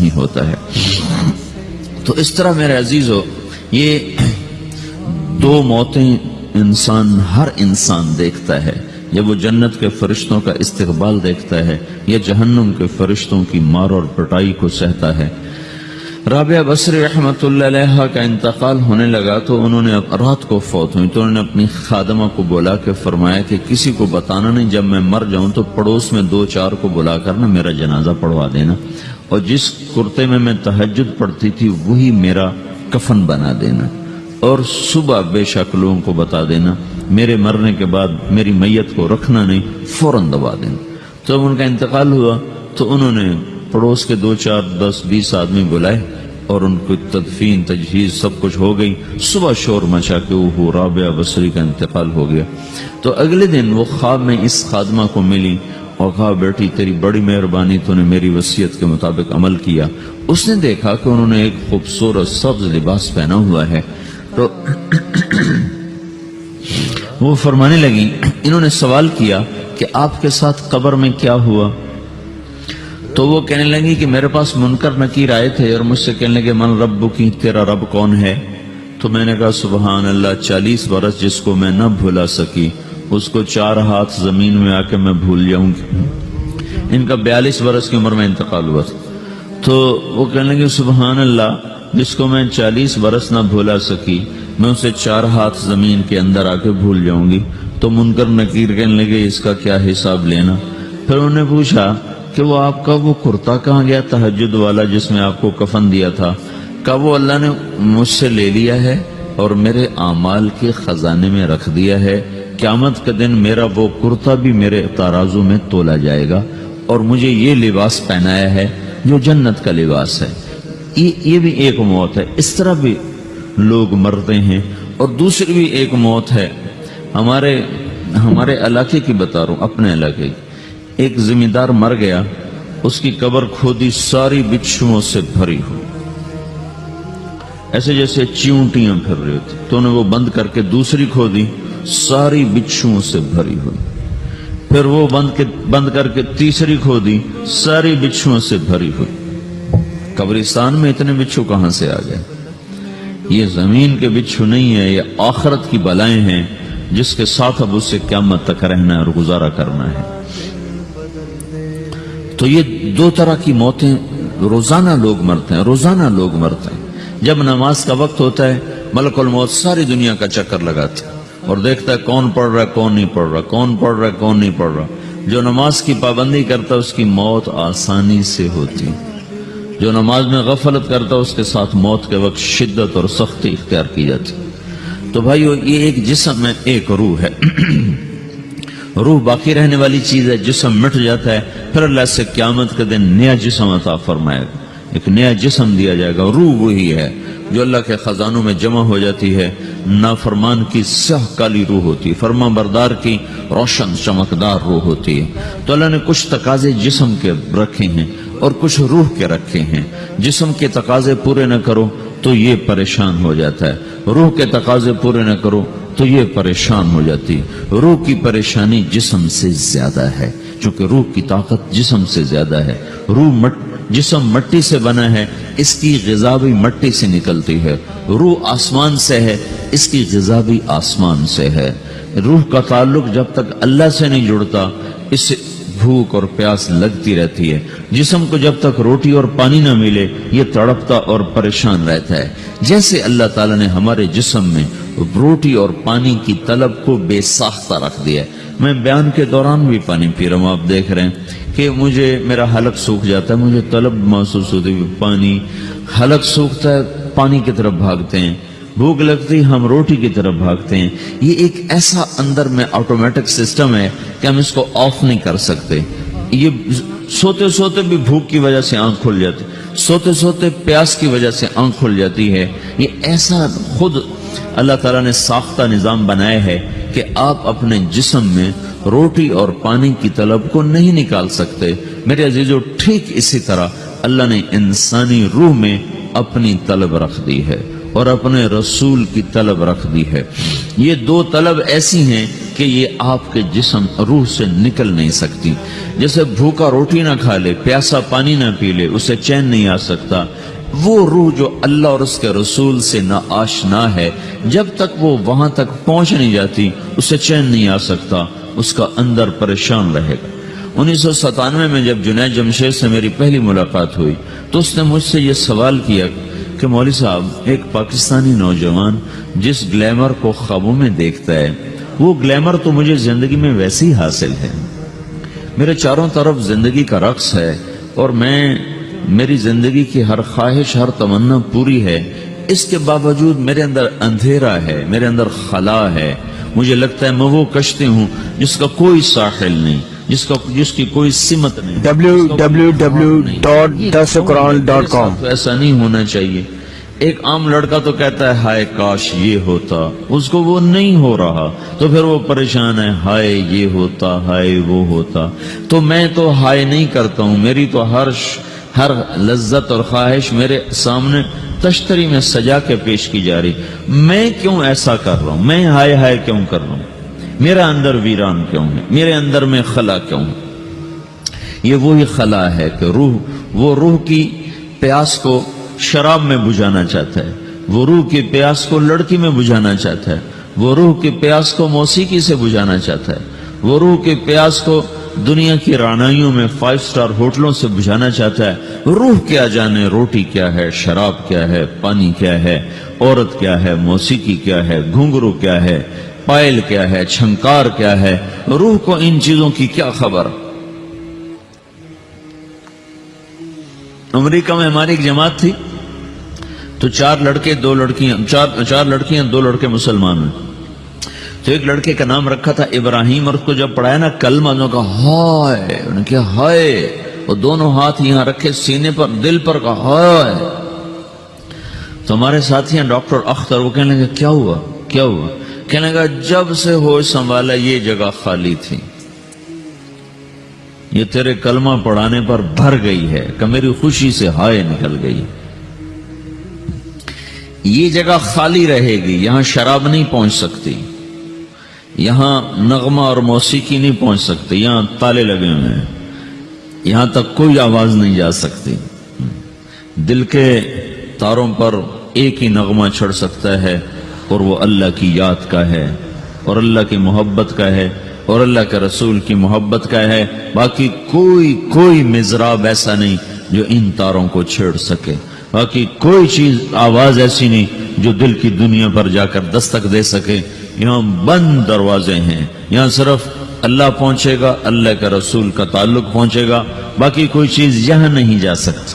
نہیں ہوتا ہے۔ تو اس طرح میرے عزیزو یہ دو موتیں ہر انسان دیکھتا ہے، جب وہ جنت کے فرشتوں کا استقبال دیکھتا ہے یا جہنم کے فرشتوں کی مار اور پٹائی کو سہتا ہے۔ رابعہ بصری رحمت اللہ علیہ کا انتقال ہونے لگا تو انہوں نے رات کو فوت ہوئی تو انہوں نے اپنی خادمہ کو بلا کے فرمایا کہ کسی کو بتانا نہیں، جب میں مر جاؤں تو پڑوس میں 2-4 کو بلا کر نا میرا جنازہ پڑھوا دینا، اور جس کرتے میں تہجد پڑھتی تھی وہی میرا کفن بنا دینا، اور صبح بے شک لوگوں کو بتا دینا، میرے مرنے کے بعد میری میت کو رکھنا نہیں، فوراً دبا دینا۔ تو ان کا انتقال ہوا تو انہوں نے پڑوس کے 2-4-10-20 آدمی بلائے اور ان کو تدفین تجہیز سب کچھ ہو گئی۔ صبح شور مچا کہ وہ رابعہ بصری کا انتقال ہو گیا۔ تو اگلے دن وہ خواب میں اس خادمہ کو ملی اور کہا بیٹی تیری بڑی مہربانی، تو نے میری وصیت کے مطابق عمل کیا۔ اس نے دیکھا کہ انہوں نے ایک خوبصورت سبز لباس پہنا ہوا ہے، تو وہ فرمانے لگی، انہوں نے سوال کیا کہ آپ کے ساتھ قبر میں کیا ہوا؟ تو وہ کہنے لگی کہ میرے پاس منکر نکیر آئے تھے اور مجھ سے کہنے لگے من رب کی، تیرا رب کون ہے؟ تو میں نے کہا سبحان اللہ، 40 برس جس کو میں نہ بھولا سکی اس کو 4 ہاتھ زمین میں آ کے میں بھول جاؤں گی۔ ان کا 42 برس کی عمر میں انتقال ہوا تھا۔ تو وہ کہنے لگے سبحان اللہ، جس کو میں 40 برس نہ بھولا سکی میں اسے 4 ہاتھ زمین کے اندر آ کے بھول جاؤں گی۔ تو منکر نکیر کہنے لگے اس کا کیا حساب لینا؟ پھر انہوں نے پوچھا کہ وہ آپ کا وہ کرتا کہاں گیا تہجد والا جس میں آپ کو کفن دیا تھا؟ کہا وہ اللہ نے مجھ سے لے لیا ہے اور میرے اعمال کے خزانے میں رکھ دیا ہے، قیامت کے دن میرا وہ کرتا بھی میرے ترازو میں تولا جائے گا، اور مجھے یہ لباس پہنایا ہے جو جنت کا لباس ہے۔ یہ بھی ایک موت ہے۔ اس طرح بھی لوگ مرتے ہیں۔ اور دوسری بھی ایک موت ہے، ہمارے علاقے کی بتا رہا ہوں، اپنے علاقے کی۔ ایک زمیندار مر گیا، اس کی قبر کھودی، ساری بچھوؤں سے بھری ہوئی، ایسے جیسے چیونٹیاں پھر رہی ہوتی، تو انہوں نے وہ بند کر کے دوسری کھودی، ساری بچھوؤں سے بھری ہوئی، پھر وہ بند کر کے تیسری کھودی، ساری بچھوؤں سے بھری ہوئی۔ قبرستان میں اتنے بچھو کہاں سے آ گئے؟ یہ زمین کے بچھو نہیں ہے، یہ آخرت کی بلائیں ہیں جس کے ساتھ اب اس سے قیامت تک رہنا ہے اور گزارا کرنا ہے۔ تو یہ 2 طرح کی موتیں روزانہ لوگ مرتے ہیں، روزانہ لوگ مرتے ہیں۔ جب نماز کا وقت ہوتا ہے ملک الموت ساری دنیا کا چکر لگاتا ہے اور دیکھتا ہے کون پڑھ رہا ہے کون نہیں پڑھ رہا، کون پڑھ رہا ہے کون نہیں پڑھ رہا۔ جو نماز کی پابندی کرتا ہے اس کی موت آسانی سے ہوتی، جو نماز میں غفلت کرتا ہے اس کے ساتھ موت کے وقت شدت اور سختی اختیار کی جاتی۔ تو بھائیو یہ ایک جسم ہے، ایک روح ہے۔ روح باقی رہنے والی چیز ہے، جسم مٹ جاتا ہے، پھر اللہ سے قیامت کے دن نیا جسم عطا فرمائے گا، ایک نیا جسم دیا جائے گا۔ روح وہی ہے جو اللہ کے خزانوں میں جمع ہو جاتی ہے۔ نافرمان کی سیاہ کالی روح ہوتی ہے، فرمان بردار کی روشن چمکدار روح ہوتی ہے۔ تو اللہ نے کچھ تقاضے جسم کے رکھے ہیں اور کچھ روح کے رکھے ہیں۔ جسم کے تقاضے پورے نہ کرو تو یہ پریشان ہو جاتا ہے، روح کے تقاضے پورے نہ کرو تو یہ پریشان ہو جاتی ہے۔ روح کی پریشانی جسم سے زیادہ ہے، چونکہ روح کی طاقت جسم سے زیادہ ہے۔ جسم مٹی سے بنا ہے، اس کی غذا بھی مٹی سے نکلتی ہے۔ روح آسمان سے ہے، اس کی غذا بھی آسمان سے ہے۔ روح کا تعلق جب تک اللہ سے نہیں جڑتا اس سے بھوک اور پیاس لگتی رہتی ہے۔ جسم کو جب تک روٹی اور پانی نہ ملے یہ تڑپتا اور پریشان رہتا ہے۔ جیسے اللہ تعالیٰ نے ہمارے جسم میں روٹی اور پانی کی طلب کو بے ساختہ رکھ دیا ہے۔ میں بیان کے دوران بھی پانی پی رہا ہوں، آپ دیکھ رہے ہیں کہ میرا حلق سوکھ جاتا ہے، مجھے طلب محسوس ہوتی ہے پانی، حلق سوکھتا ہے پانی کی طرف بھاگتے ہیں، بھوک لگتی ہم روٹی کی طرف بھاگتے ہیں۔ یہ ایک ایسا اندر میں آٹومیٹک سسٹم ہے کہ ہم اس کو آف نہیں کر سکتے۔ یہ سوتے سوتے بھی بھوک کی وجہ سے آنکھ کھل جاتی، سوتے سوتے پیاس کی وجہ سے آنکھ کھل جاتی ہے۔ یہ ایسا خود اللہ تعالیٰ نے ساختہ نظام بنایا ہے کہ آپ اپنے جسم میں روٹی اور پانی کی طلب کو نہیں نکال سکتے۔ میرے عزیزو ٹھیک اسی طرح اللہ نے انسانی روح میں اپنی طلب رکھ دی ہے اور اپنے رسول کی طلب رکھ دی ہے۔ یہ 2 طلب ایسی ہیں کہ کہ یہ آپ کے جسم روح سے نکل نہیں سکتی. جیسے بھوکا روٹی نہ کھا لے، پیاسا پانی نہ پی لے، اسے چین نہیں آ سکتا، وہ روح جو اللہ اور اس کے رسول سے نہ آشنا ہے، جب تک وہ وہاں تک پہنچ نہیں جاتی اسے چین نہیں آ سکتا، اس کا اندر پریشان رہے گا. 1997 میں جب جنید جمشید سے میری پہلی ملاقات ہوئی تو اس نے مجھ سے یہ سوال کیا کہ مولوی صاحب، ایک پاکستانی نوجوان جس گلیمر کو خوابوں میں دیکھتا ہے، وہ گلیمر تو مجھے زندگی میں ویسے ہی حاصل ہے. میرے چاروں طرف زندگی کا رقص ہے اور میری زندگی کی ہر خواہش، ہر تمنا پوری ہے. اس کے باوجود میرے اندر اندھیرا ہے، میرے اندر خلا ہے. مجھے لگتا ہے میں وہ کشتی ہوں جس کا کوئی ساحل نہیں، جس کی کوئی سمت نہیں. www.dasquran.com. ایسا نہیں ہونا چاہیے. ایک عام لڑکا تو کہتا ہے ہائے کاش یہ ہوتا، اس کو وہ نہیں ہو رہا تو پھر وہ پریشان ہے، ہائے یہ ہوتا، ہائے وہ ہوتا. تو میں تو ہائے نہیں کرتا ہوں، میری تو ہر لذت اور خواہش میرے سامنے تشتری میں سجا کے پیش کی جا رہی. میں کیوں ایسا کر رہا ہوں؟ میں ہائے ہائے کیوں کر رہا ہوں؟ میرا اندر ویران کیوں ہے؟ میرے اندر میں خلا کیوں ہے؟ یہ وہی خلا ہے کہ وہ روح کی پیاس کو شراب میں بجھانا چاہتا ہے، وہ روح کی پیاس کو لڑکی میں بجھانا چاہتا ہے، وہ روح کی پیاس کو موسیقی سے بجھانا چاہتا ہے، وہ روح کی پیاس کو دنیا کی رعنائیوں میں 5 سٹار ہوٹلوں سے بجھانا چاہتا ہے. روح کیا جانے روٹی کیا ہے، شراب کیا ہے، پانی کیا ہے، عورت کیا ہے، موسیقی کیا ہے، گھنگرو کیا ہے، پائل کیا ہے، چھنکار کیا ہے. روح کو ان چیزوں کی کیا خبر؟ امریکہ میں ہماری ایک جماعت تھی تو 4 لڑکے 2 لڑکیاں، 4 لڑکیاں 2 لڑکے مسلمان ہیں. تو ایک لڑکے کا نام رکھا تھا ابراہیم، اور اس کو جب پڑھایا نا کلمہ، انہوں نے کہا ہائے، انہوں نے کہا ہائے، اور دونوں ہاتھ یہاں رکھے سینے پر، دل پر، کہا ہائے. تو ہمارے ساتھی ہیں ڈاکٹر اختر، وہ کہنے لگے کیا ہوا کیا ہوا؟ کہنے لگا جب سے ہوش سنبھالا یہ جگہ خالی تھی، یہ تیرے کلمہ پڑھانے پر بھر گئی ہے کہ میری خوشی سے ہائے نکل گئی. یہ جگہ خالی رہے گی، یہاں شراب نہیں پہنچ سکتی، یہاں نغمہ اور موسیقی نہیں پہنچ سکتی، یہاں تالے لگے ہوئے ہیں، یہاں تک کوئی آواز نہیں جا سکتی. دل کے تاروں پر ایک ہی نغمہ چڑھ سکتا ہے اور وہ اللہ کی یاد کا ہے اور اللہ کی محبت کا ہے اور اللہ کے رسول کی محبت کا ہے. باقی کوئی مضراب ایسا نہیں جو ان تاروں کو چھیڑ سکے. باقی کوئی چیز، آواز ایسی نہیں جو دل کی دنیا پر جا کر دستک دے سکے. یہاں بند دروازے ہیں، یہاں صرف اللہ پہنچے گا، اللہ کے رسول کا تعلق پہنچے گا، باقی کوئی چیز یہاں نہیں جا سکتی.